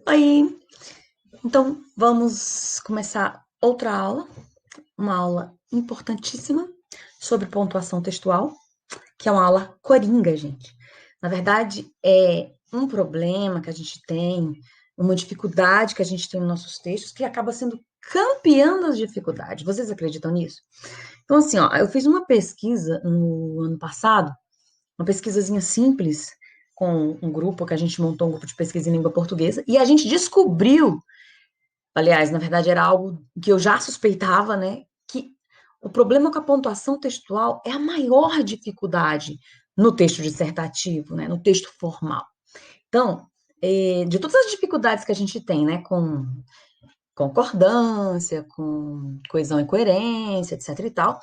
Oi, então vamos começar outra aula, uma aula importantíssima sobre pontuação textual, que é uma aula coringa, gente. Na verdade, é um problema que a gente tem, uma dificuldade que a gente tem nos nossos textos, que acaba sendo campeã das dificuldades. Vocês acreditam nisso? Então, assim, ó, eu fiz uma pesquisa no ano passado, uma pesquisazinha simples, com um grupo que a gente montou, um grupo de pesquisa em língua portuguesa, e a gente descobriu. Aliás, na verdade, era algo que eu já suspeitava, né? Que o problema com a pontuação textual é a maior dificuldade no texto dissertativo, né? No texto formal. Então, de todas as dificuldades que a gente tem, né? Com concordância, com coesão e coerência, etc e tal,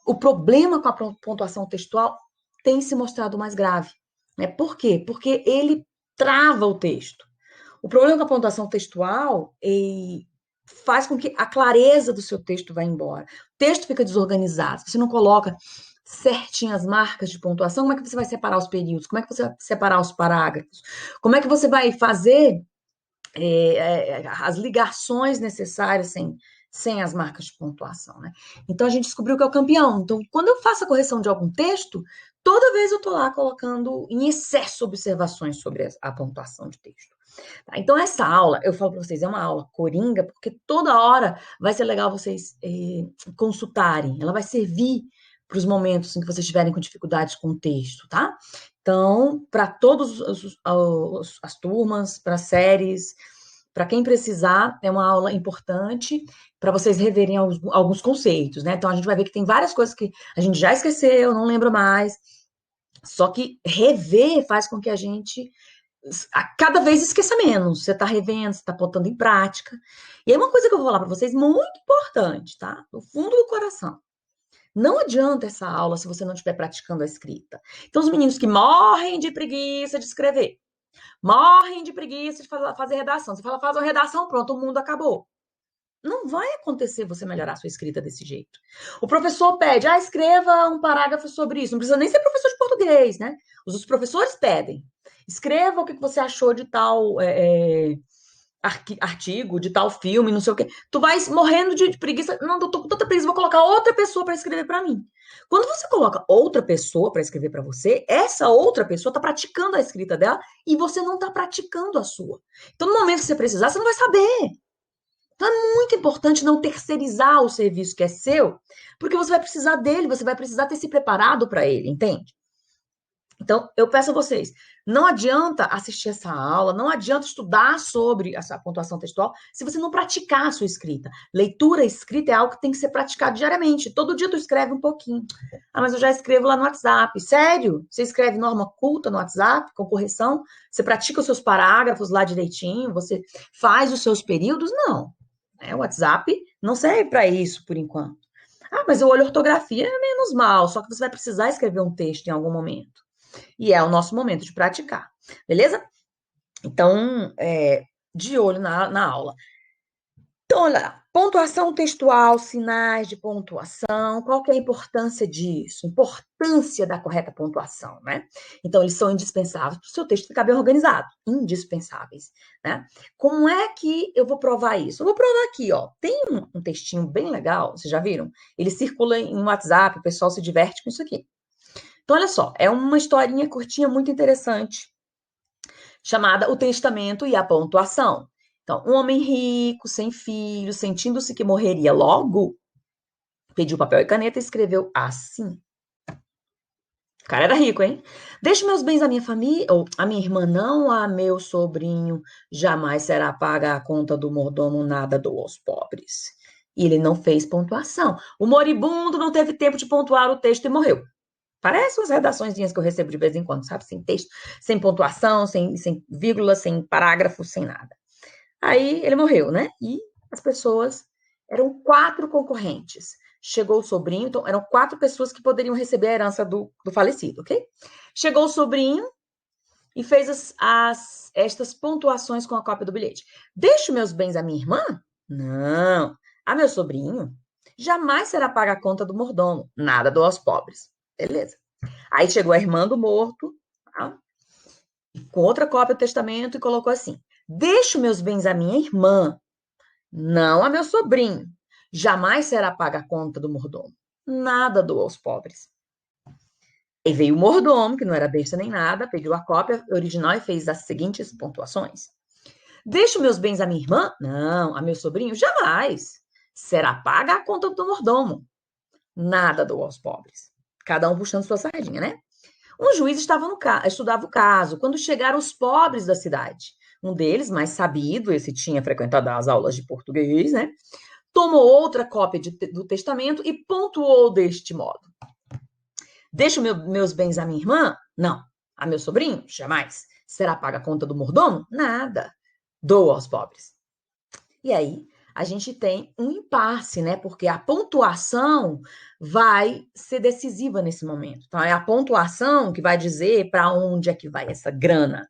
o problema com a pontuação textual tem se mostrado mais grave, né? Por quê? Porque ele trava o texto. O problema com a pontuação textual faz com que a clareza do seu texto vá embora. O texto fica desorganizado. Se você não coloca certinho as marcas de pontuação, como é que você vai separar os períodos? Como é que você vai separar os parágrafos? Como é que você vai fazer as ligações necessárias sem as marcas de pontuação, né? Então a gente descobriu que é o campeão. Então, quando eu faço a correção de algum texto, toda vez eu estou lá colocando em excesso observações sobre a pontuação de texto. Tá? Então, essa aula, eu falo para vocês, é uma aula coringa, porque toda hora vai ser legal vocês consultarem. Ela vai servir para os momentos em que vocês estiverem com dificuldades com o texto, tá? Então, para todas as turmas, para séries, para quem precisar, é uma aula importante para vocês reverem alguns conceitos, né? Então, a gente vai ver que tem várias coisas que a gente já esqueceu, não lembra mais. Só que rever faz com que a gente a cada vez esqueça menos. Você está revendo, você está botando em prática. E aí, uma coisa que eu vou falar para vocês, muito importante, tá? No fundo do coração. Não adianta essa aula se você não estiver praticando a escrita. Então, os meninos que morrem de preguiça de escrever, morrem de preguiça de fazer redação. Você fala, faz uma redação, pronto, o mundo acabou. Não vai acontecer você melhorar a sua escrita desse jeito. O professor pede, escreva um parágrafo sobre isso. Não precisa nem ser professor de português, né? Os professores pedem. Escreva o que você achou de tal artigo, de tal filme, não sei o quê. Tu vais morrendo de preguiça. Não, eu tô com tanta preguiça, vou colocar outra pessoa para escrever para mim. Quando você coloca outra pessoa para escrever para você, essa outra pessoa está praticando a escrita dela e você não está praticando a sua. Então, no momento que você precisar, você não vai saber. Então é muito importante não terceirizar o serviço que é seu, porque você vai precisar dele, você vai precisar ter se preparado para ele, entende? Então, eu peço a vocês, não adianta assistir essa aula, não adianta estudar sobre essa pontuação textual se você não praticar a sua escrita. Leitura e escrita é algo que tem que ser praticado diariamente. Todo dia tu escreve um pouquinho. Mas eu já escrevo lá no WhatsApp. Sério? Você escreve norma culta no WhatsApp, com correção? Você pratica os seus parágrafos lá direitinho? Você faz os seus períodos? Não. O WhatsApp não serve para isso, por enquanto. Mas eu olho ortografia é menos mal, só que você vai precisar escrever um texto em algum momento. E é o nosso momento de praticar, beleza? Então, de olho na aula. Então, olha lá, pontuação textual, sinais de pontuação, qual que é a importância disso? Importância da correta pontuação, né? Então, eles são indispensáveis para o seu texto ficar bem organizado, indispensáveis, né? Como é que eu vou provar isso? Eu vou provar aqui, ó, tem um textinho bem legal, vocês já viram? Ele circula em WhatsApp, o pessoal se diverte com isso aqui. Então, olha só, é uma historinha curtinha muito interessante, chamada O Testamento e a Pontuação. Então, um homem rico, sem filhos, sentindo-se que morreria logo, pediu papel e caneta e escreveu assim. O cara era rico, hein? Deixo meus bens à minha família, ou à minha irmã, não a meu sobrinho, jamais será paga a conta do mordomo, nada dou aos pobres. E ele não fez pontuação. O moribundo não teve tempo de pontuar o texto e morreu. Parece umas redaçõezinhas que eu recebo de vez em quando, sabe? Sem texto, sem pontuação, sem vírgula, sem parágrafo, sem nada. Aí ele morreu, né? E as pessoas, eram 4 concorrentes. Chegou o sobrinho, então eram 4 pessoas que poderiam receber a herança do falecido, ok? Chegou o sobrinho e fez estas pontuações com a cópia do bilhete. Deixo meus bens à minha irmã? Não. A meu sobrinho? Jamais será paga a conta do mordomo. Nada dou aos pobres. Beleza. Aí chegou a irmã do morto, tá? Com outra cópia do testamento e colocou assim: Deixo meus bens à minha irmã, não a meu sobrinho. Jamais será paga a conta do mordomo. Nada dou aos pobres. E veio o mordomo, que não era besta nem nada, pediu a cópia original e fez as seguintes pontuações. Deixo meus bens à minha irmã? Não. A meu sobrinho? Jamais. Será paga a conta do mordomo. Nada dou aos pobres. Cada um puxando sua sardinha, né? Um juiz estudava o caso quando chegaram os pobres da cidade. Um deles, mais sabido, esse tinha frequentado as aulas de português, né? Tomou outra cópia do testamento e pontuou deste modo. Deixo meus bens à minha irmã? Não. A meu sobrinho? Jamais. Será paga a conta do mordomo? Nada. Dou aos pobres. E aí, a gente tem um impasse, né? Porque a pontuação vai ser decisiva nesse momento. Então, é a pontuação que vai dizer para onde é que vai essa grana,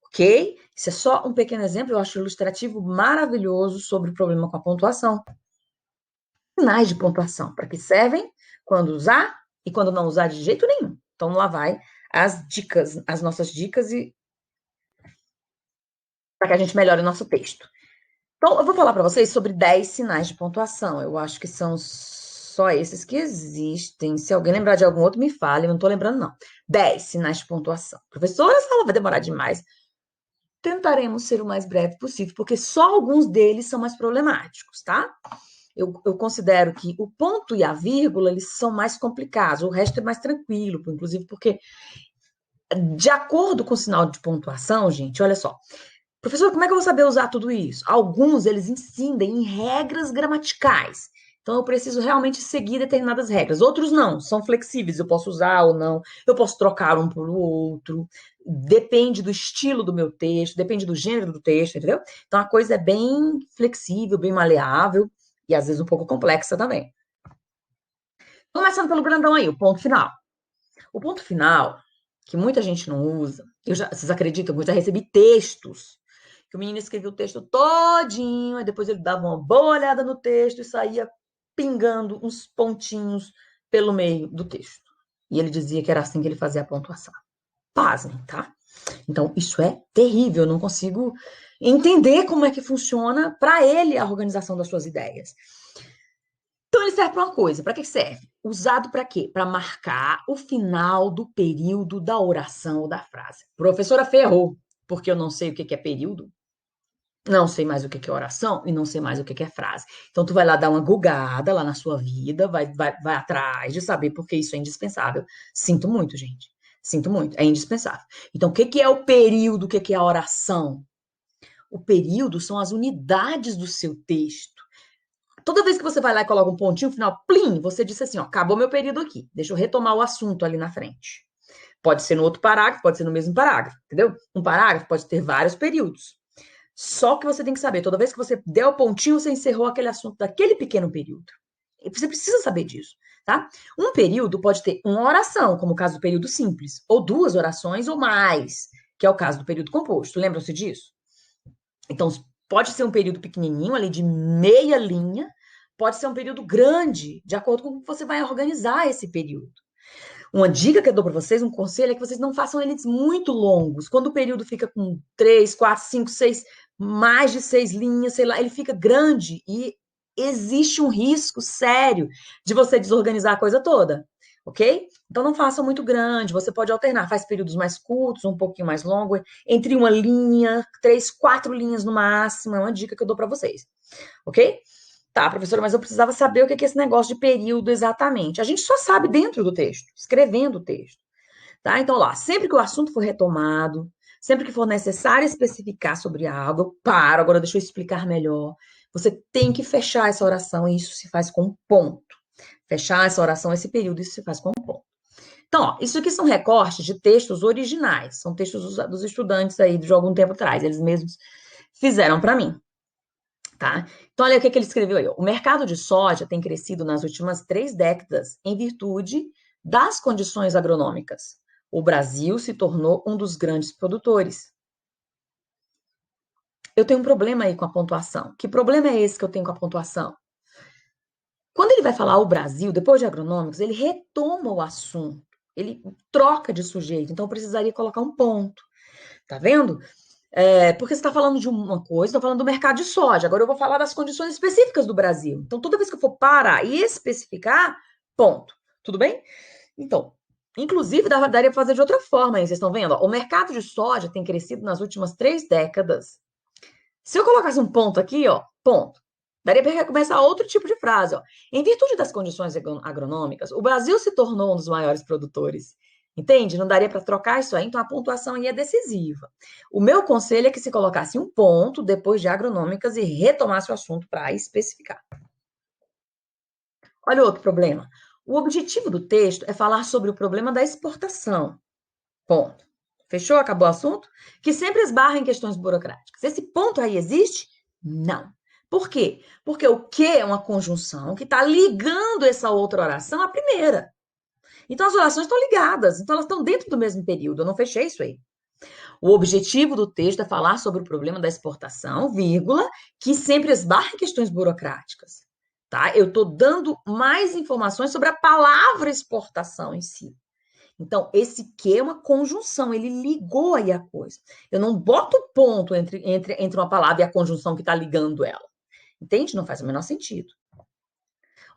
ok? Isso é só um pequeno exemplo, eu acho ilustrativo maravilhoso sobre o problema com a pontuação. Sinais de pontuação, para que servem? Quando usar e quando não usar de jeito nenhum. Então, lá vai as dicas, as nossas dicas e para que a gente melhore o nosso texto. Então, eu vou falar para vocês sobre 10 sinais de pontuação. Eu acho que são só esses que existem. Se alguém lembrar de algum outro, me fale. Eu não estou lembrando, não. 10 sinais de pontuação. Professora, fala, vai demorar demais. Tentaremos ser o mais breve possível, porque só alguns deles são mais problemáticos, tá? Eu considero que o ponto e a vírgula, eles são mais complicados. O resto é mais tranquilo, inclusive porque, de acordo com o sinal de pontuação, gente, olha só. Professor, como é que eu vou saber usar tudo isso? Alguns, eles incidem em regras gramaticais. Então, eu preciso realmente seguir determinadas regras. Outros não, são flexíveis, eu posso usar ou não, eu posso trocar um por outro. Depende do estilo do meu texto, depende do gênero do texto, entendeu? Então, a coisa é bem flexível, bem maleável e às vezes um pouco complexa também. Começando pelo grandão aí, o ponto final. O ponto final, que muita gente não usa, vocês acreditam que eu já recebi textos que o menino escrevia o texto todinho, e depois ele dava uma boa olhada no texto e saía pingando uns pontinhos pelo meio do texto. E ele dizia que era assim que ele fazia a pontuação. Pasmem, tá? Então, isso é terrível, eu não consigo entender como é que funciona para ele a organização das suas ideias. Então, ele serve para uma coisa. Para que serve? Usado para quê? Para marcar o final do período da oração ou da frase. Professora, ferrou, porque eu não sei o que é período, não sei mais o que é oração e não sei mais o que é frase. Então, tu vai lá dar uma gugada lá na sua vida, vai atrás de saber porque isso é indispensável. Sinto muito, gente. Sinto muito, é indispensável. Então, o que é o período, o que é a oração? O período são as unidades do seu texto. Toda vez que você vai lá e coloca um pontinho no final, plim, você disse assim, ó, acabou meu período aqui. Deixa eu retomar o assunto ali na frente. Pode ser no outro parágrafo, pode ser no mesmo parágrafo, entendeu? Um parágrafo pode ter vários períodos. Só que você tem que saber, toda vez que você der o pontinho, você encerrou aquele assunto daquele pequeno período. E você precisa saber disso, tá? Um período pode ter uma oração, como o caso do período simples, ou duas orações ou mais, que é o caso do período composto. Lembram-se disso? Então, pode ser um período pequenininho, ali de meia linha, pode ser um período grande, de acordo com como você vai organizar esse período. Uma dica que eu dou para vocês, um conselho, é que vocês não façam eles muito longos. Quando o período fica com 3, 4, 5, 6, mais de 6 linhas, sei lá, ele fica grande e existe um risco sério de você desorganizar a coisa toda, ok? Então não faça muito grande, você pode alternar, faz períodos mais curtos, um pouquinho mais longo, entre uma linha, 3, 4 linhas no máximo, é uma dica que eu dou para vocês, ok? Tá, professora, mas eu precisava saber o que é esse negócio de período exatamente. A gente só sabe dentro do texto, escrevendo o texto. Tá? Então, lá, sempre que o assunto for retomado, sempre que for necessário especificar sobre algo, eu paro, agora deixa eu explicar melhor. Você tem que fechar essa oração e isso se faz com um ponto. Fechar essa oração, esse período, isso se faz com um ponto. Então, ó, isso aqui são recortes de textos originais, são textos dos estudantes aí de algum tempo atrás, eles mesmos fizeram para mim. Tá? Então, olha o que ele escreveu aí. O mercado de soja tem crescido nas últimas 3 décadas em virtude das condições agronômicas. O Brasil se tornou um dos grandes produtores. Eu tenho um problema aí com a pontuação. Que problema é esse que eu tenho com a pontuação? Quando ele vai falar o Brasil, depois de agronômicos, ele retoma o assunto. Ele troca de sujeito. Então, eu precisaria colocar um ponto. Tá vendo? Porque você está falando de uma coisa, estou falando do mercado de soja. Agora eu vou falar das condições específicas do Brasil. Então, toda vez que eu for parar e especificar, ponto. Tudo bem? Então, inclusive, daria para fazer de outra forma, hein? Vocês estão vendo? Ó, o mercado de soja tem crescido nas últimas 3 décadas. Se eu colocasse um ponto aqui, ó, ponto. Daria para começar outro tipo de frase, ó. Em virtude das condições agronômicas, o Brasil se tornou um dos maiores produtores. Entende? Não daria para trocar isso aí, então a pontuação aí é decisiva. O meu conselho é que se colocasse um ponto depois de agronômicas e retomasse o assunto para especificar. Olha outro problema. O objetivo do texto é falar sobre o problema da exportação. Ponto. Fechou? Acabou o assunto? Que sempre esbarra em questões burocráticas. Esse ponto aí existe? Não. Por quê? Porque o que é uma conjunção que está ligando essa outra oração à primeira. Então as orações estão ligadas, então elas estão dentro do mesmo período. Eu não fechei isso aí. O objetivo do texto é falar sobre o problema da exportação, vírgula, que sempre esbarra em questões burocráticas. Tá? Eu estou dando mais informações sobre a palavra exportação em si. Então, esse que é uma conjunção, ele ligou aí a coisa. Eu não boto ponto entre uma palavra e a conjunção que está ligando ela. Entende? Não faz o menor sentido.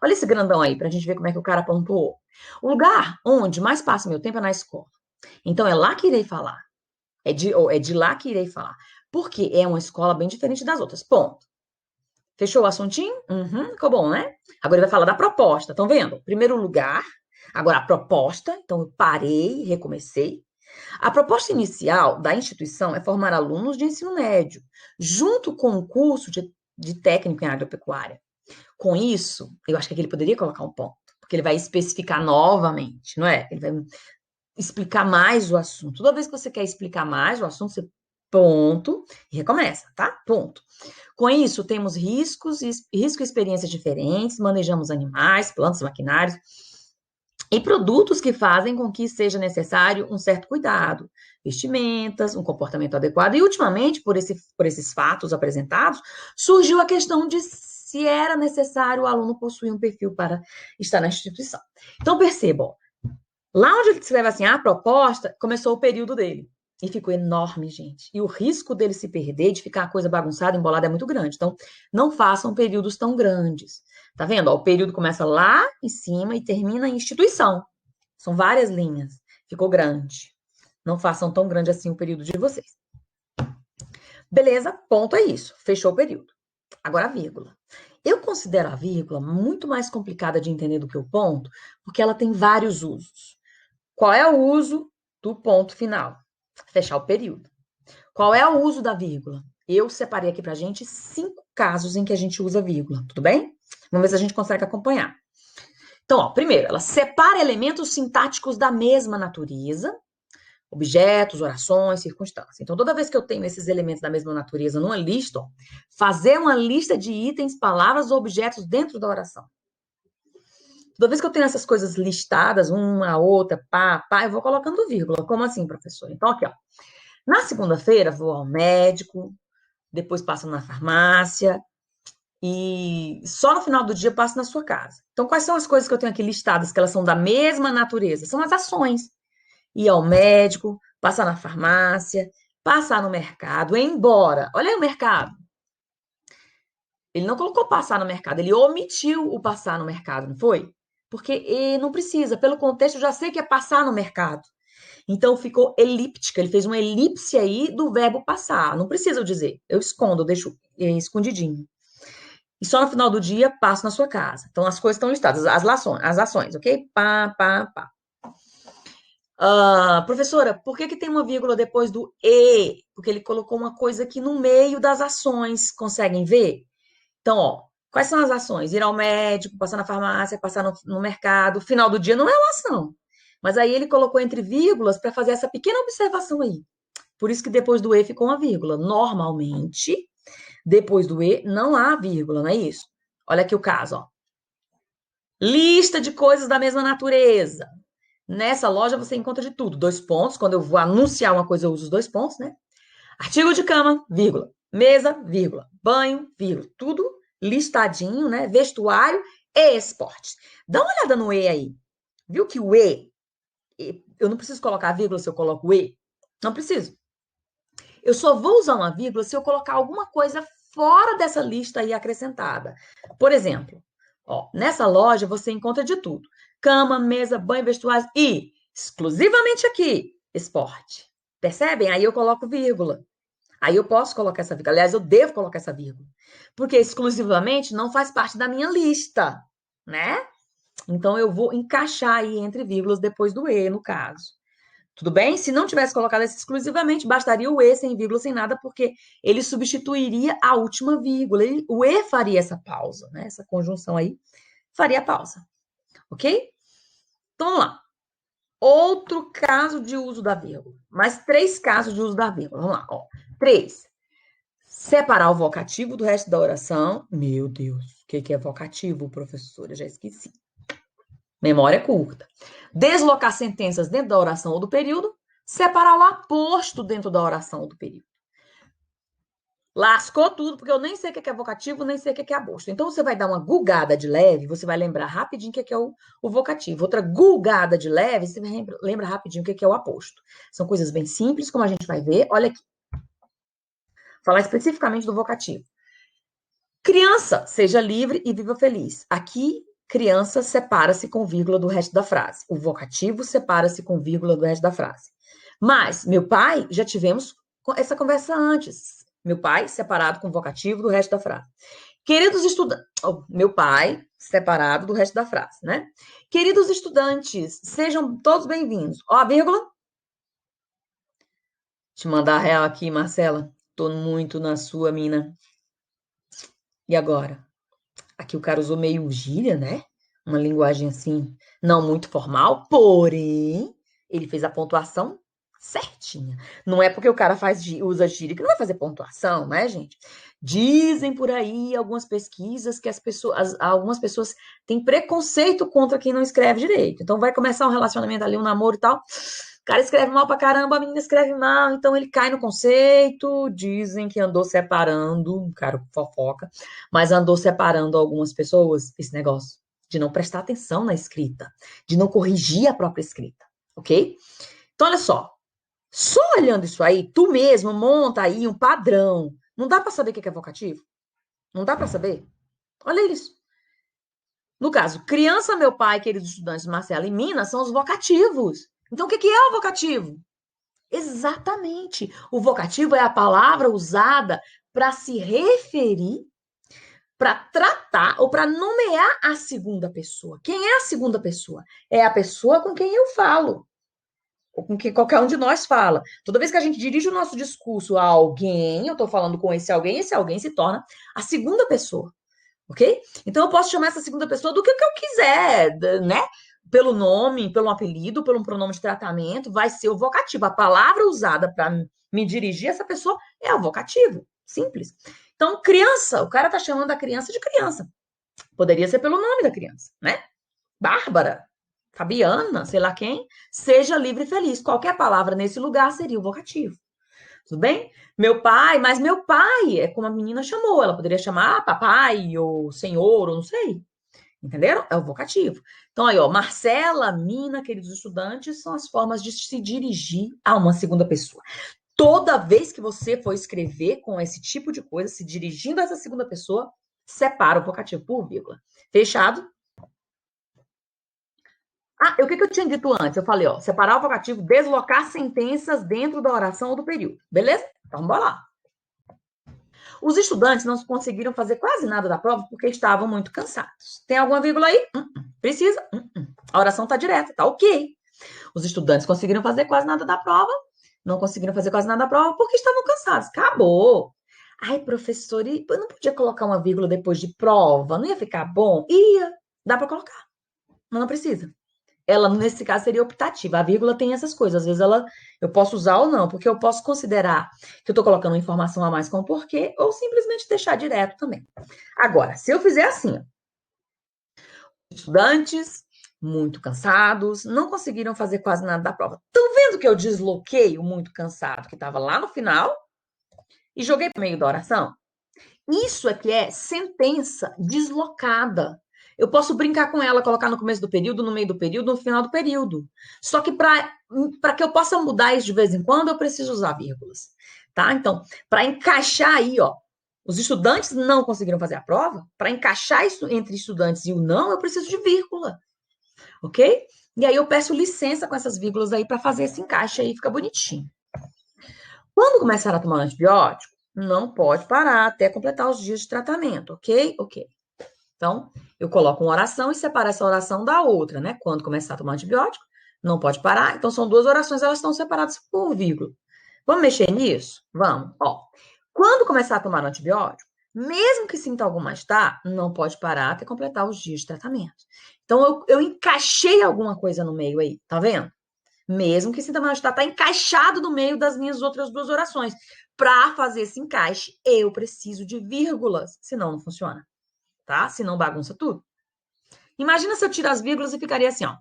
Olha esse grandão aí, para a gente ver como é que o cara pontuou. O lugar onde mais passo meu tempo é na escola. Então, é lá que irei falar. É de lá que irei falar. Porque é uma escola bem diferente das outras. Ponto. Fechou o assuntinho? Ficou bom, né? Agora ele vai falar da proposta. Estão vendo? Primeiro lugar. Agora, a proposta. Então, eu parei, recomecei. A proposta inicial da instituição é formar alunos de ensino médio, junto com o curso de técnico em agropecuária. Com isso, eu acho que aqui ele poderia colocar um ponto, porque ele vai especificar novamente, não é? Ele vai explicar mais o assunto. Toda vez que você quer explicar mais o assunto, você ponto e recomeça, tá? Ponto. Com isso, temos risco e experiências diferentes, manejamos animais, plantas, maquinários e produtos que fazem com que seja necessário um certo cuidado, vestimentas, um comportamento adequado. E, ultimamente, por esses fatos apresentados, surgiu a questão de se era necessário o aluno possuir um perfil para estar na instituição. Então, percebam, lá onde ele escreve assim, a proposta, começou o período dele. E ficou enorme, gente. E o risco dele se perder, de ficar a coisa bagunçada, embolada, é muito grande. Então, não façam períodos tão grandes. Tá vendo? Ó, o período começa lá em cima e termina em instituição. São várias linhas. Ficou grande. Não façam tão grande assim o período de vocês. Beleza? Ponto é isso. Fechou o período. Agora a vírgula. Eu considero a vírgula muito mais complicada de entender do que o ponto, porque ela tem vários usos. Qual é o uso do ponto final? Fechar o período. Qual é o uso da vírgula? Eu separei aqui pra gente 5 casos em que a gente usa vírgula, tudo bem? Vamos ver se a gente consegue acompanhar. Então, ó, primeiro, ela separa elementos sintáticos da mesma natureza, objetos, orações, circunstâncias. Então, toda vez que eu tenho esses elementos da mesma natureza numa lista, ó, fazer uma lista de itens, palavras ou objetos dentro da oração. Toda vez que eu tenho essas coisas listadas, uma, outra, pá, eu vou colocando vírgula. Como assim, professor? Então, aqui, ó. Na segunda-feira, vou ao médico, depois passo na farmácia e só no final do dia passo na sua casa. Então, quais são as coisas que eu tenho aqui listadas, que elas são da mesma natureza? São as ações. Ir ao médico, passar na farmácia, passar no mercado, ir embora. Olha aí o mercado. Ele não colocou passar no mercado, ele omitiu o passar no mercado, não foi? Porque não precisa, pelo contexto, eu já sei que é passar no mercado. Então ficou elíptica, ele fez uma elipse aí do verbo passar. Não precisa eu dizer, eu escondo, eu deixo escondidinho. E só no final do dia passo na sua casa. Então as coisas estão listadas, as ações, ok? Pá, pá, pá. Professora, por que tem uma vírgula depois do e? Porque ele colocou uma coisa aqui no meio das ações. Conseguem ver? Então, ó, quais são as ações? Ir ao médico, passar na farmácia, passar no mercado. Final do dia não é uma ação. Mas aí ele colocou entre vírgulas para fazer essa pequena observação aí. Por isso que depois do e ficou uma vírgula. Normalmente, depois do e não há vírgula, não é isso? Olha aqui o caso, ó. Lista de coisas da mesma natureza. Nessa loja você encontra de tudo. 2 pontos. Quando eu vou anunciar uma coisa, eu uso os 2 pontos, né? Artigo de cama, vírgula. Mesa, vírgula. Banho, vírgula. Tudo listadinho, né? Vestuário e esportes. Dá uma olhada no E aí. Viu que o E, eu não preciso colocar vírgula se eu coloco o E? Não preciso. Eu só vou usar uma vírgula se eu colocar alguma coisa fora dessa lista aí acrescentada. Por exemplo, ó, nessa loja você encontra de tudo: cama, mesa, banho, vestuário e, exclusivamente aqui, esporte. Percebem? Aí eu coloco vírgula. Aí eu posso colocar essa vírgula. Aliás, eu devo colocar essa vírgula. Porque exclusivamente não faz parte da minha lista, né? Então eu vou encaixar aí entre vírgulas depois do E, no caso. Tudo bem? Se não tivesse colocado esse exclusivamente, bastaria o E sem vírgula, sem nada, porque ele substituiria a última vírgula. O E faria essa pausa, né? Essa conjunção aí faria a pausa. Ok? Então vamos lá. Outro caso de uso da vírgula. Mais 3 casos de uso da vírgula. Vamos lá, ó. 3. Separar o vocativo do resto da oração. Meu Deus, o que é vocativo, professora? Eu já esqueci. Memória curta. Deslocar sentenças dentro da oração ou do período. Separar o aposto dentro da oração ou do período. Lascou tudo, porque eu nem sei o que é vocativo, nem sei o que é aposto. Então, você vai dar uma gulgada de leve, você vai lembrar rapidinho o que é o vocativo. Outra gulgada de leve, você lembra rapidinho o que é o aposto. São coisas bem simples, como a gente vai ver. Olha aqui. Falar especificamente do vocativo. Criança, seja livre e viva feliz. Aqui, criança separa-se com vírgula do resto da frase. O vocativo separa-se com vírgula do resto da frase. Mas, meu pai, já tivemos essa conversa antes. Meu pai, separado com o vocativo do resto da frase. Queridos estudantes. Oh, meu pai, separado do resto da frase, né? Queridos estudantes, sejam todos bem-vindos. Ó, a vírgula. Te mandar a real aqui, Marcela. Tô muito na sua, mina. E agora? Aqui o cara usou meio gíria, né? Uma linguagem assim, não muito formal, porém, ele fez a pontuação certinha. Não é porque o cara usa gíria que não vai fazer pontuação, né, gente? Dizem por aí algumas pesquisas que algumas pessoas têm preconceito contra quem não escreve direito. Então vai começar um relacionamento ali, um namoro e tal. O cara escreve mal pra caramba, a menina escreve mal, então ele cai no conceito. Dizem que andou separando, um cara fofoca, mas andou separando algumas pessoas, esse negócio de não prestar atenção na escrita, de não corrigir a própria escrita, ok? Então, olha só olhando isso aí, tu mesmo monta aí um padrão. Não dá para saber o que é vocativo? Não dá para saber? Olha isso. No caso, criança, meu pai, queridos estudantes, Marcela e Mina, são os vocativos. Então, o que é o vocativo? Exatamente. O vocativo é a palavra usada para se referir, para tratar ou para nomear a segunda pessoa. Quem é a segunda pessoa? É a pessoa com quem eu falo, ou com quem qualquer um de nós fala. Toda vez que a gente dirige o nosso discurso a alguém, eu estou falando com esse alguém se torna a segunda pessoa, ok? Então eu posso chamar essa segunda pessoa do que eu quiser, né? Pelo nome, pelo apelido, pelo pronome de tratamento, vai ser o vocativo. A palavra usada para me dirigir a essa pessoa é o vocativo. Simples. Então, criança, o cara tá chamando a criança de criança. Poderia ser pelo nome da criança, né? Bárbara, Fabiana, sei lá quem, seja livre e feliz. Qualquer palavra nesse lugar seria o vocativo. Tudo bem? Meu pai, mas meu pai é como a menina chamou. Ela poderia chamar papai, ou senhor, ou não sei. Entenderam? É o vocativo. Então, aí, ó, Marcela, Mina, queridos estudantes, são as formas de se dirigir a uma segunda pessoa. Toda vez que você for escrever com esse tipo de coisa, se dirigindo a essa segunda pessoa, separa o vocativo por vírgula. Fechado? Ah, o que eu tinha dito antes? Eu falei, ó, separar o vocativo, deslocar sentenças dentro da oração ou do período. Beleza? Então, bora lá. Os estudantes não conseguiram fazer quase nada da prova porque estavam muito cansados. Tem alguma vírgula aí? Precisa? A oração está direta, tá ok. Os estudantes conseguiram fazer quase nada da prova, não conseguiram fazer quase nada da prova porque estavam cansados. Acabou. Ai, professor, eu não podia colocar uma vírgula depois de prova? Não ia ficar bom? Ia. Dá para colocar, mas não precisa. Ela, nesse caso, seria optativa. A vírgula tem essas coisas. Às vezes eu posso usar ou não, porque eu posso considerar que eu estou colocando uma informação a mais com o porquê, ou simplesmente deixar direto também. Agora, se eu fizer assim, ó, estudantes muito cansados, não conseguiram fazer quase nada da prova. Estão vendo que eu desloquei o muito cansado, que estava lá no final, e joguei para o meio da oração? Isso é que é sentença deslocada. Eu posso brincar com ela, colocar no começo do período, no meio do período, no final do período. Só que para que eu possa mudar isso de vez em quando, eu preciso usar vírgulas. tá? Então, para encaixar aí, ó, os estudantes não conseguiram fazer a prova, para encaixar isso entre estudantes e o não, eu preciso de vírgula, ok? E aí eu peço licença com essas vírgulas aí para fazer esse encaixe aí, fica bonitinho. Quando começar a tomar antibiótico, não pode parar até completar os dias de tratamento, ok? Ok. Então, eu coloco uma oração e separo essa oração da outra, né? Quando começar a tomar antibiótico, não pode parar. Então, são duas orações, elas estão separadas por vírgula. Vamos mexer nisso? Vamos. Ó, quando começar a tomar o antibiótico, mesmo que sinta algum mal-estar, não pode parar até completar os dias de tratamento. Então, eu encaixei alguma coisa no meio aí, tá vendo? Mesmo que sinta mal-estar, tá encaixado no meio das minhas outras duas orações. Para fazer esse encaixe, eu preciso de vírgulas, senão não funciona, tá? Senão bagunça tudo. Imagina se eu tiro as vírgulas e ficaria assim, ó.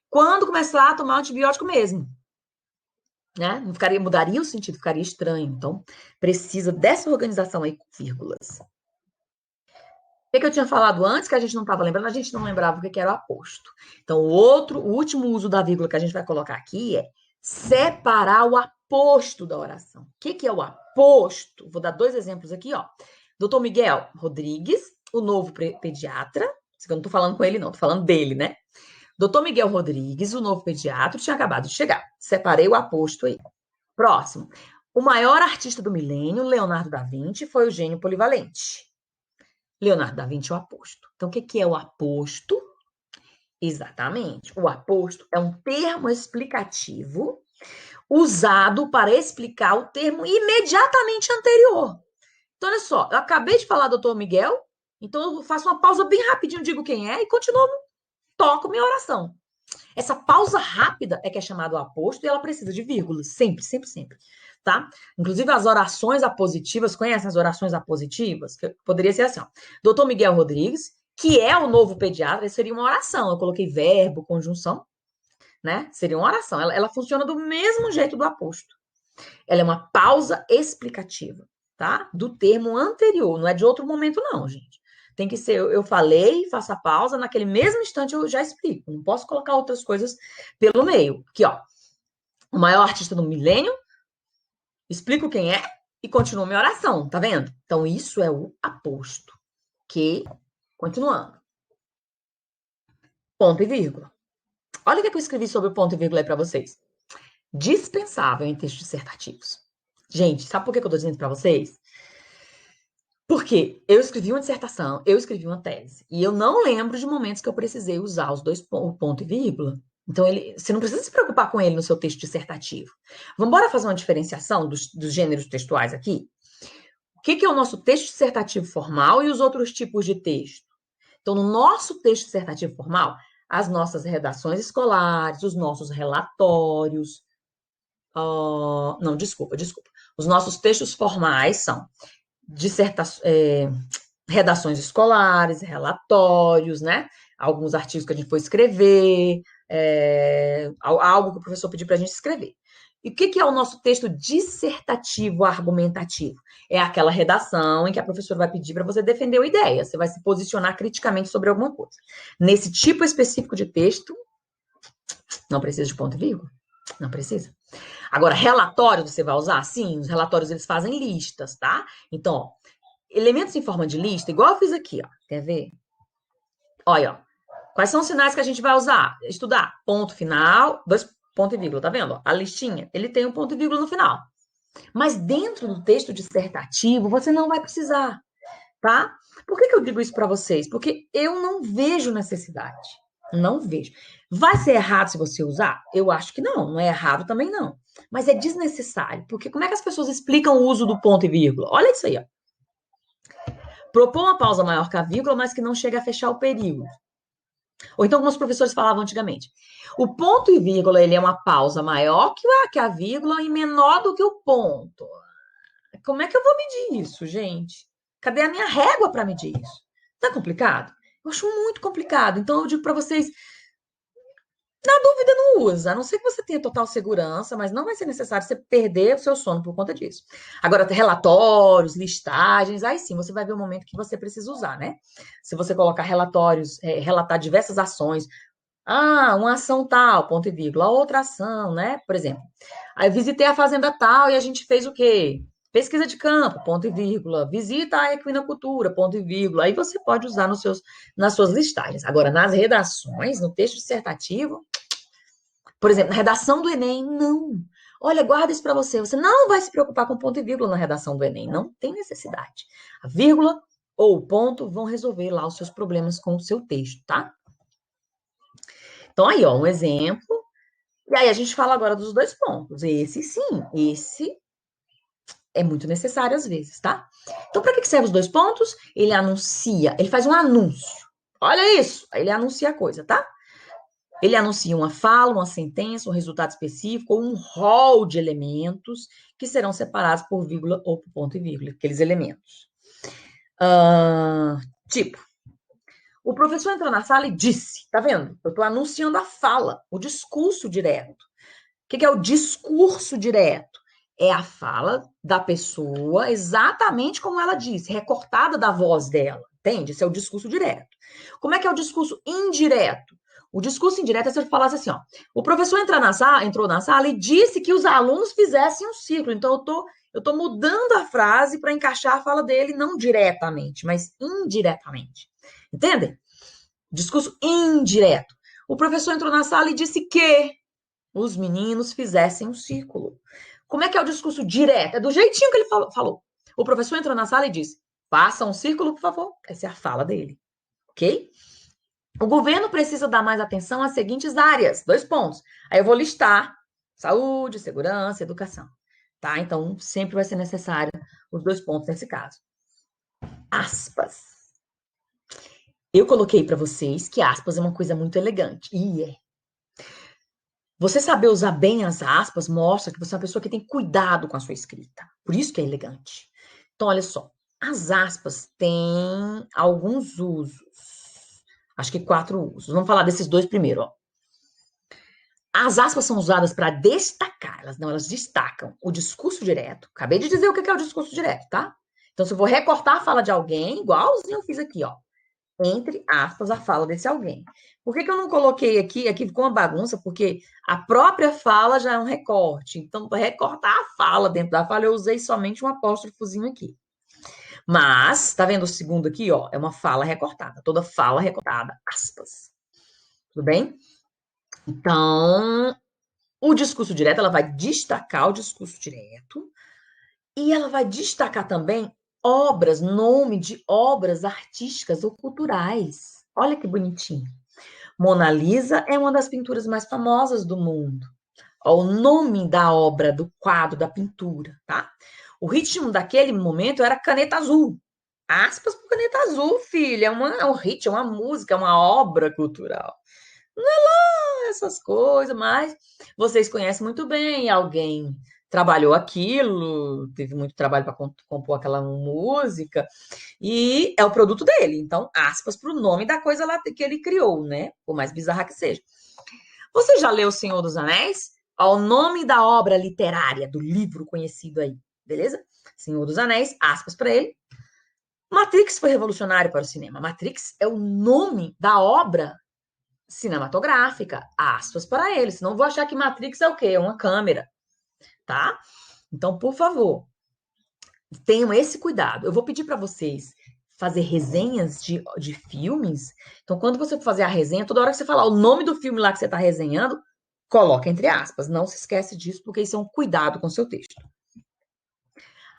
Quando começar a tomar antibiótico mesmo, né? Não ficaria, mudaria o sentido, ficaria estranho. Então, precisa dessa organização aí com vírgulas. O que eu tinha falado antes, que a gente não estava lembrando? A gente não lembrava o que era o aposto. Então, o último uso da vírgula que a gente vai colocar aqui é separar o aposto da oração. O que é o aposto? Vou dar dois exemplos aqui, ó. Doutor Miguel Rodrigues, o novo pediatra. Eu não estou falando com ele, não, estou falando dele, né? Doutor Miguel Rodrigues, o novo pediatra, tinha acabado de chegar. Separei o aposto aí. Próximo. O maior artista do milênio, Leonardo da Vinci, foi o gênio polivalente. Leonardo da Vinci é o aposto. Então, o que é o aposto? Exatamente. O aposto é um termo explicativo usado para explicar o termo imediatamente anterior. Então, olha só, eu acabei de falar doutor Miguel, então eu faço uma pausa bem rapidinho, digo quem é e continuo, toco minha oração. Essa pausa rápida é que é chamado aposto e ela precisa de vírgulas, sempre, sempre, sempre, tá? Inclusive as orações apositivas, conhecem as orações apositivas? Que poderia ser assim, ó. Doutor Miguel Rodrigues, que é o novo pediatra, seria uma oração. Eu coloquei verbo, conjunção, né? Seria uma oração. Ela funciona do mesmo jeito do aposto. Ela é uma pausa explicativa, tá? Do termo anterior, não é de outro momento, não, gente. Tem que ser, eu falei, faço a pausa, naquele mesmo instante eu já explico. Não posso colocar outras coisas pelo meio. Aqui, ó. O maior artista do milênio, explico quem é e continuo minha oração, tá vendo? Então, isso é o aposto. Que, continuando. Ponto e vírgula. Olha o que eu escrevi sobre o ponto e vírgula aí para vocês. Dispensável em textos dissertativos. Gente, sabe por que eu tô dizendo para vocês? Porque eu escrevi uma dissertação, eu escrevi uma tese, e eu não lembro de momentos que eu precisei usar os dois o ponto e vírgula. Então, você não precisa se preocupar com ele no seu texto dissertativo. Vamos embora fazer uma diferenciação dos gêneros textuais aqui? O que é o nosso texto dissertativo formal e os outros tipos de texto? Então, no nosso texto dissertativo formal, as nossas redações escolares, os nossos relatórios. Não, desculpa. Os nossos textos formais são redações escolares, relatórios, né? Alguns artigos que a gente foi escrever, algo que o professor pediu para a gente escrever. E o que é o nosso texto dissertativo argumentativo? É aquela redação em que a professora vai pedir para você defender uma ideia, você vai se posicionar criticamente sobre alguma coisa. Nesse tipo específico de texto, não precisa de ponto e vírgula? Não precisa. Agora, relatório você vai usar? Sim, os relatórios eles fazem listas, tá? Então, ó, elementos em forma de lista, igual eu fiz aqui, ó. Quer ver? Olha, ó. Quais são os sinais que a gente vai usar? Estudar. Ponto final, dois ponto e vírgula, tá vendo? Ó, a listinha, ele tem um ponto e vírgula no final. Mas dentro do texto dissertativo, você não vai precisar, tá? Por que eu digo isso para vocês? Porque eu não vejo necessidade. Não vejo. Vai ser errado se você usar? Eu acho que não. Não é errado também não. Mas é desnecessário. Porque como é que as pessoas explicam o uso do ponto e vírgula? Olha isso aí, ó. Propor uma pausa maior que a vírgula, mas que não chega a fechar o período. Ou então, como os professores falavam antigamente, o ponto e vírgula ele é uma pausa maior que a vírgula e menor do que o ponto. Como é que eu vou medir isso, gente? Cadê a minha régua para medir isso? Tá complicado? Eu acho muito complicado. Então, eu digo para vocês, na dúvida, não usa. A não ser que você tenha total segurança, mas não vai ser necessário você perder o seu sono por conta disso. Agora, relatórios, listagens, aí sim você vai ver o momento que você precisa usar, né? Se você colocar relatórios, relatar diversas ações. Uma ação tal, ponto e vírgula. Outra ação, né? Por exemplo, aí eu visitei a fazenda tal e a gente fez o quê? Pesquisa de campo, ponto e vírgula. Visita a equinocultura, ponto e vírgula. Aí você pode usar nas suas listagens. Agora, nas redações, no texto dissertativo, por exemplo, na redação do Enem, não. Olha, guarda isso para você. Você não vai se preocupar com ponto e vírgula na redação do Enem. Não tem necessidade. A vírgula ou o ponto vão resolver lá os seus problemas com o seu texto, tá? Então, aí, ó, um exemplo. E aí, a gente fala agora dos dois pontos. Esse, sim, esse é muito necessário às vezes, tá? Então, para que servem os dois pontos? Ele anuncia, ele faz um anúncio. Olha isso! Aí ele anuncia a coisa, tá? Ele anuncia uma fala, uma sentença, um resultado específico ou um rol de elementos que serão separados por vírgula ou por ponto e vírgula, aqueles elementos. Tipo, o professor entrou na sala e disse, tá vendo? Eu estou anunciando a fala, o discurso direto. O que é o discurso direto? É a fala da pessoa exatamente como ela disse, recortada da voz dela, entende? Esse é o discurso direto. Como é que é o discurso indireto? O discurso indireto é se eu falasse assim, ó, o professor entrou na sala e disse que os alunos fizessem um ciclo. Então, eu tô mudando a frase para encaixar a fala dele, não diretamente, mas indiretamente. Entendem? Discurso indireto. O professor entrou na sala e disse que os meninos fizessem um círculo. Como é que é o discurso direto? É do jeitinho que ele falou. O professor entrou na sala e disse, faça um círculo, por favor. Essa é a fala dele. Ok? O governo precisa dar mais atenção às seguintes áreas. 2 pontos. Aí eu vou listar saúde, segurança, educação. Tá? Então, sempre vai ser necessário os 2 pontos nesse caso. Aspas. Eu coloquei para vocês que aspas é uma coisa muito elegante. E é. Você saber usar bem as aspas mostra que você é uma pessoa que tem cuidado com a sua escrita. Por isso que é elegante. Então, olha só. As aspas têm alguns usos. Acho que 4 usos. Vamos falar desses 2 primeiro, ó. As aspas são usadas para destacar, elas destacam o discurso direto. Acabei de dizer o que é o discurso direto, tá? Então, se eu vou recortar a fala de alguém, igualzinho eu fiz aqui, ó. Entre aspas, a fala desse alguém. Por que eu não coloquei aqui? Aqui ficou uma bagunça, porque a própria fala já é um recorte. Então, para recortar a fala dentro da fala, eu usei somente um apóstrofozinho aqui. Mas, tá vendo o segundo aqui, ó? É uma fala recortada. Toda fala recortada, aspas. Tudo bem? Então, o discurso direto, ela vai destacar o discurso direto e ela vai destacar também obras, nome de obras artísticas ou culturais. Olha que bonitinho. Mona Lisa é uma das pinturas mais famosas do mundo. O nome da obra, do quadro, da pintura, tá? O ritmo daquele momento era Caneta Azul. Aspas por Caneta Azul, filha. É um hit, é uma música, é uma obra cultural. Não é lá essas coisas, mas vocês conhecem muito bem. Alguém trabalhou aquilo, teve muito trabalho para compor aquela música, e é o produto dele. Então, aspas para o nome da coisa lá que ele criou, né? Por mais bizarra que seja. Você já leu O Senhor dos Anéis? Ao nome da obra literária, do livro conhecido aí, beleza? Senhor dos Anéis, aspas para ele. Matrix foi revolucionário para o cinema. Matrix é o nome da obra cinematográfica, aspas para ele. Senão vou achar que Matrix é o quê? É uma câmera, tá? Então, por favor, tenham esse cuidado. Eu vou pedir para vocês fazer resenhas de filmes. Então, quando você for fazer a resenha, toda hora que você falar o nome do filme lá que você está resenhando, coloca entre aspas. Não se esquece disso, porque isso é um cuidado com o seu texto.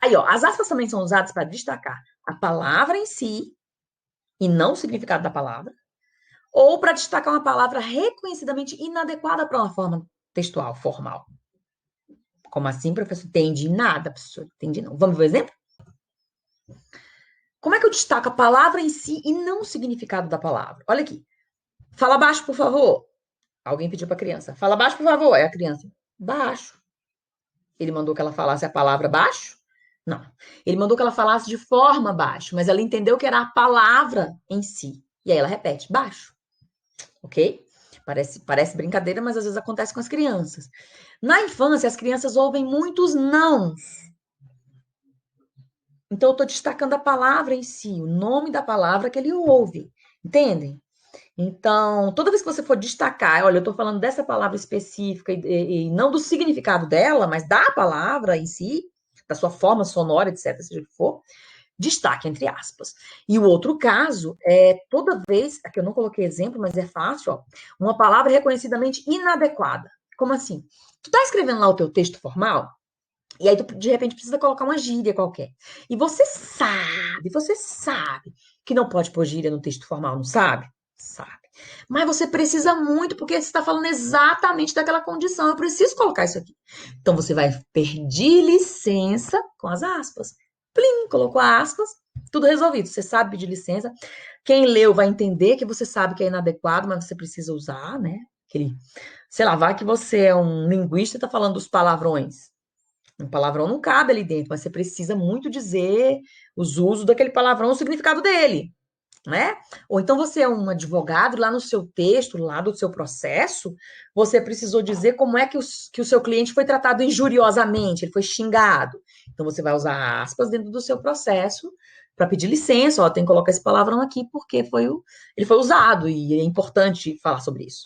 Aí, ó, as aspas também são usadas para destacar a palavra em si e não o significado da palavra, ou para destacar uma palavra reconhecidamente inadequada para uma forma textual, formal. Como assim, professor? Entendi nada, professor. Entendi não. Vamos ver o exemplo? Como é que eu destaco a palavra em si e não o significado da palavra? Olha aqui. Fala baixo, por favor. Alguém pediu para a criança. Fala baixo, por favor. É a criança. Baixo. Ele mandou que ela falasse a palavra baixo? Não. Ele mandou que ela falasse de forma baixo, mas ela entendeu que era a palavra em si. E aí ela repete, baixo. Ok? Parece brincadeira, mas às vezes acontece com as crianças. Na infância, as crianças ouvem muitos nãos. Então, eu estou destacando a palavra em si, o nome da palavra que ele ouve. Entendem? Então, toda vez que você for destacar, olha, eu estou falando dessa palavra específica e não do significado dela, mas da palavra em si, da sua forma sonora, etc., seja o que for, destaque entre aspas. E o outro caso é toda vez, aqui eu não coloquei exemplo, mas é fácil, ó, uma palavra reconhecidamente inadequada. Como assim? Tu tá escrevendo lá o teu texto formal, e aí tu, de repente, precisa colocar uma gíria qualquer. E você sabe que não pode pôr gíria no texto formal, não sabe? Sabe. Mas você precisa muito, porque você está falando exatamente daquela condição. Eu preciso colocar isso aqui. Então você vai pedir licença com as aspas. Plim, colocou aspas, tudo resolvido. Você sabe pedir licença. Quem leu vai entender que você sabe que é inadequado, mas você precisa usar, né? Aquele, sei lá, vai que você é um linguista e está falando dos palavrões. Um palavrão não cabe ali dentro, mas você precisa muito dizer os usos daquele palavrão, o significado dele, né? Ou então você é um advogado, lá no seu texto, lá do seu processo, você precisou dizer como é que o seu cliente foi tratado injuriosamente, ele foi xingado. Então você vai usar aspas dentro do seu processo para pedir licença, ó, tem que colocar esse palavrão aqui porque ele foi usado e é importante falar sobre isso.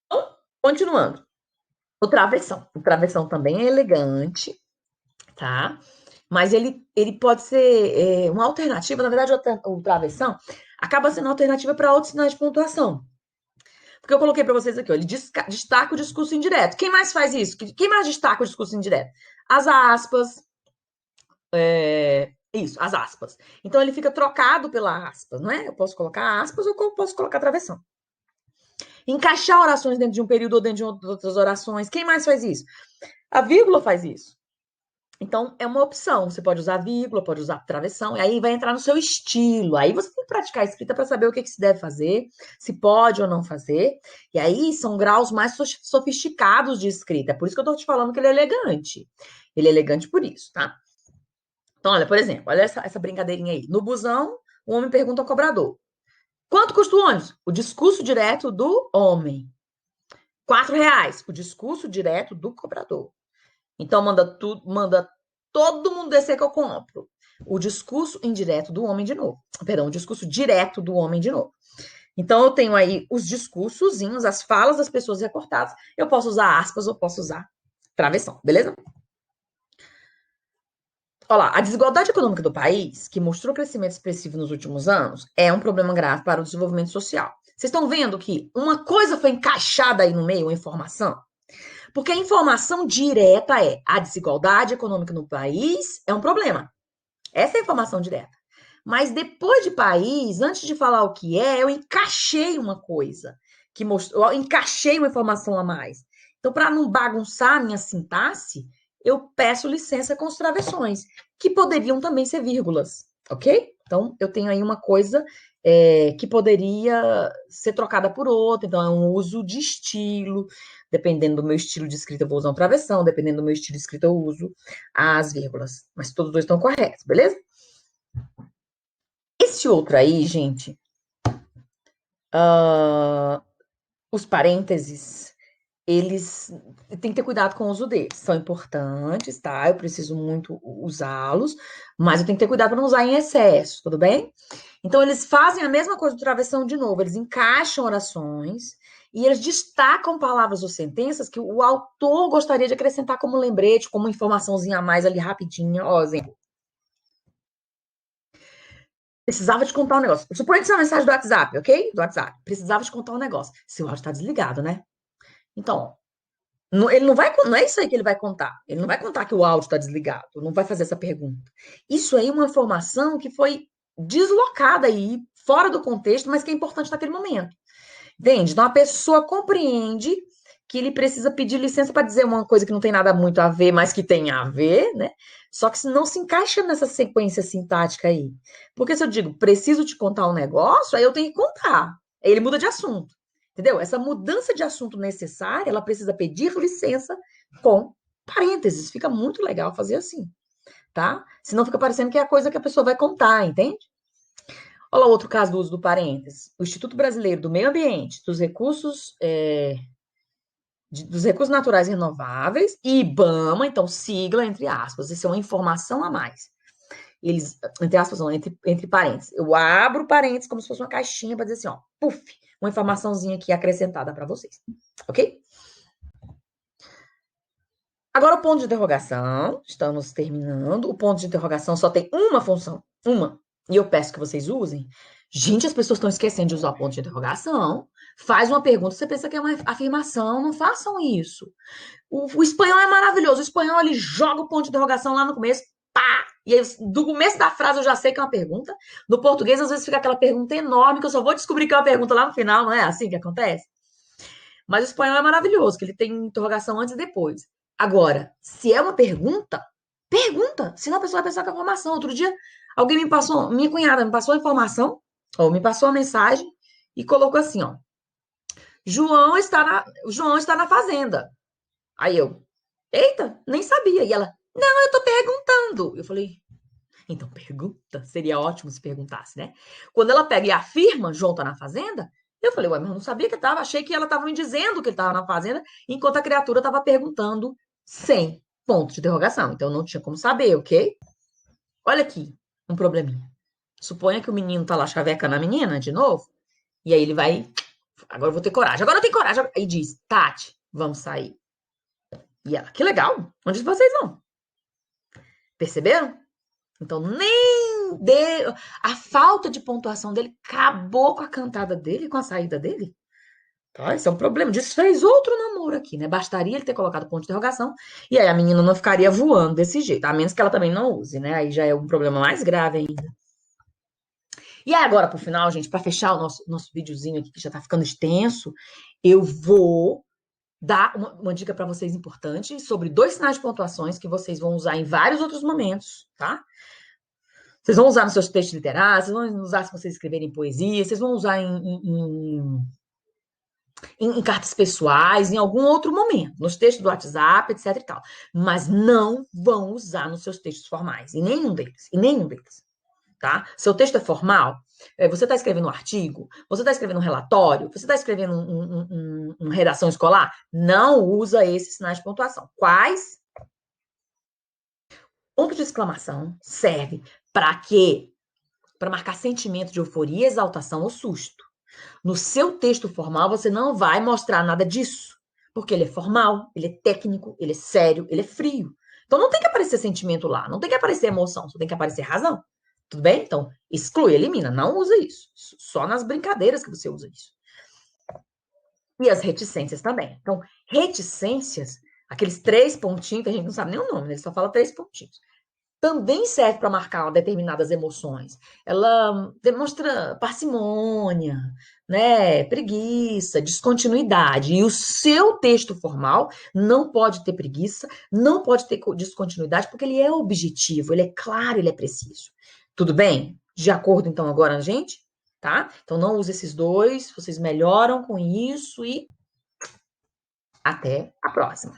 Então, continuando. O travessão. O travessão também é elegante, tá? Mas ele pode ser uma alternativa. Na verdade, o travessão acaba sendo uma alternativa para outros sinais de pontuação. Porque eu coloquei para vocês aqui, ó, ele destaca o discurso indireto. Quem mais faz isso? Quem mais destaca o discurso indireto? As aspas. Isso, as aspas. Então ele fica trocado pela aspas, não é? Eu posso colocar aspas ou eu posso colocar travessão. Encaixar orações dentro de um período ou dentro de outras orações. Quem mais faz isso? A vírgula faz isso. Então, é uma opção. Você pode usar vírgula, pode usar travessão, e aí vai entrar no seu estilo. Aí você tem que praticar a escrita para saber o que se deve fazer, se pode ou não fazer. E aí são graus mais sofisticados de escrita. É por isso que eu estou te falando que ele é elegante. Ele é elegante por isso, tá? Então, olha, por exemplo, olha essa brincadeirinha aí. No busão, o homem pergunta ao cobrador: quanto custa o ônibus? O discurso direto do homem. R$ 4. O discurso direto do cobrador. Então manda todo mundo descer que eu compro. O discurso indireto do homem de novo. Perdão, o discurso direto do homem de novo. Então eu tenho aí os discursozinhos, as falas das pessoas recortadas. Eu posso usar aspas ou posso usar travessão, beleza? Olha lá, a desigualdade econômica do país, que mostrou crescimento expressivo nos últimos anos, é um problema grave para o desenvolvimento social. Vocês estão vendo que uma coisa foi encaixada aí no meio, uma informação? Porque a informação direta é a desigualdade econômica no país é um problema. Essa é a informação direta. Mas depois de país, antes de falar o que é, eu encaixei uma coisa que mostrou, eu encaixei uma informação a mais. Então, para não bagunçar a minha sintaxe, eu peço licença com as travessões, que poderiam também ser vírgulas, ok? Então, eu tenho aí uma coisa que poderia ser trocada por outra, então é um uso de estilo. Dependendo do meu estilo de escrita, eu vou usar um travessão, dependendo do meu estilo de escrita, eu uso as vírgulas. Mas todos dois estão corretos, beleza? Esse outro aí, gente, os parênteses, eles tem que ter cuidado com o uso deles. São importantes, tá? Eu preciso muito usá-los, mas eu tenho que ter cuidado para não usar em excesso, tudo bem? Então, eles fazem a mesma coisa do travessão de novo, eles encaixam orações e eles destacam palavras ou sentenças que o autor gostaria de acrescentar como lembrete, como informaçãozinha a mais ali rapidinho. Ó, exemplo. Precisava te contar um negócio. Suponha que isso é uma mensagem do WhatsApp, ok? Do WhatsApp. Precisava te contar um negócio. Seu áudio está desligado, né? Então, ele não vai, não é isso aí que ele vai contar. Ele não vai contar que o áudio está desligado, não vai fazer essa pergunta. Isso aí é uma informação que foi deslocada aí, fora do contexto, mas que é importante naquele momento. Entende? Então a pessoa compreende que ele precisa pedir licença para dizer uma coisa que não tem nada muito a ver, mas que tem a ver, né? Só que não se encaixa nessa sequência sintática aí. Porque se eu digo, preciso te contar um negócio, aí eu tenho que contar. Aí ele muda de assunto. Entendeu? Essa mudança de assunto necessária, ela precisa pedir licença com parênteses. Fica muito legal fazer assim, tá? Senão fica parecendo que é a coisa que a pessoa vai contar, entende? Olha lá outro caso do uso do parênteses. O Instituto Brasileiro do Meio Ambiente, dos recursos naturais renováveis e IBAMA, então sigla entre aspas, isso é uma informação a mais. Eles, entre aspas, não, entre parênteses. Eu abro parênteses como se fosse uma caixinha para dizer assim, ó, puf, uma informaçãozinha aqui acrescentada para vocês, ok? Agora o ponto de interrogação, estamos terminando. O ponto de interrogação só tem uma função, uma. E eu peço que vocês usem. Gente, as pessoas estão esquecendo de usar o ponto de interrogação. Faz uma pergunta, você pensa que é uma afirmação, não façam isso. O espanhol é maravilhoso. O espanhol, ele joga o ponto de interrogação lá no começo, pá! E aí, do começo da frase eu já sei que é uma pergunta. No português, às vezes fica aquela pergunta enorme que eu só vou descobrir que é uma pergunta lá no final, não é assim que acontece? Mas o espanhol é maravilhoso, que ele tem interrogação antes e depois. Agora, se é uma pergunta, pergunta. Senão a pessoa vai pensar que é informação. Outro dia, alguém me passou, minha cunhada me passou a informação, ou me passou a mensagem e colocou assim, ó. João está na fazenda. Aí eu, eita, nem sabia. E ela, não, eu tô perguntando. Eu falei, então pergunta. Seria ótimo se perguntasse, né? Quando ela pega e afirma, João tá na fazenda, eu falei, ué, mas eu não sabia que tava. Achei que ela tava me dizendo que ele tava na fazenda, enquanto a criatura tava perguntando sem ponto de interrogação. Então não tinha como saber, ok? Olha aqui, um probleminha. Suponha que o menino tá lá chavecando a menina de novo, e aí ele vai. Agora eu vou ter coragem. Agora eu tenho coragem. Aí diz, Tati, vamos sair. E ela, que legal. Onde vocês vão? Perceberam? Então, nem de... a falta de pontuação dele acabou com a cantada dele, com a saída dele. Tá? Esse é um problema. Desfez outro namoro aqui, né? Bastaria ele ter colocado ponto de interrogação e aí a menina não ficaria voando desse jeito, a menos que ela também não use, né? Aí já é um problema mais grave ainda. E aí, agora, pro final, gente, para fechar o nosso videozinho aqui, que já tá ficando extenso, eu vou dar uma dica para vocês importante sobre dois sinais de pontuações que vocês vão usar em vários outros momentos, tá? Vocês vão usar nos seus textos literários, vocês vão usar se vocês escreverem poesia, vocês vão usar em cartas pessoais, em algum outro momento, nos textos do WhatsApp, etc e tal. Mas não vão usar nos seus textos formais, em nenhum deles, tá? Seu texto é formal, você está escrevendo um artigo, você está escrevendo um relatório, você está escrevendo uma redação escolar, não usa esses sinais de pontuação. Quais? Ponto de exclamação serve para quê? Para marcar sentimento de euforia, exaltação ou susto. No seu texto formal, você não vai mostrar nada disso, porque ele é formal, ele é técnico, ele é sério, ele é frio. Então não tem que aparecer sentimento lá, não tem que aparecer emoção, só tem que aparecer razão. Tudo bem? Então, exclui, elimina, não usa isso. Só nas brincadeiras que você usa isso. E as reticências também. Então, reticências, aqueles três pontinhos, que a gente não sabe nem o nome, né? Ele só fala três pontinhos, também serve para marcar determinadas emoções. Ela demonstra parcimônia, né, preguiça, descontinuidade. E o seu texto formal não pode ter preguiça, não pode ter descontinuidade, porque ele é objetivo, ele é claro, ele é preciso. Tudo bem? De acordo, então, agora, gente? Tá? Então, não use esses dois, vocês melhoram com isso e até a próxima.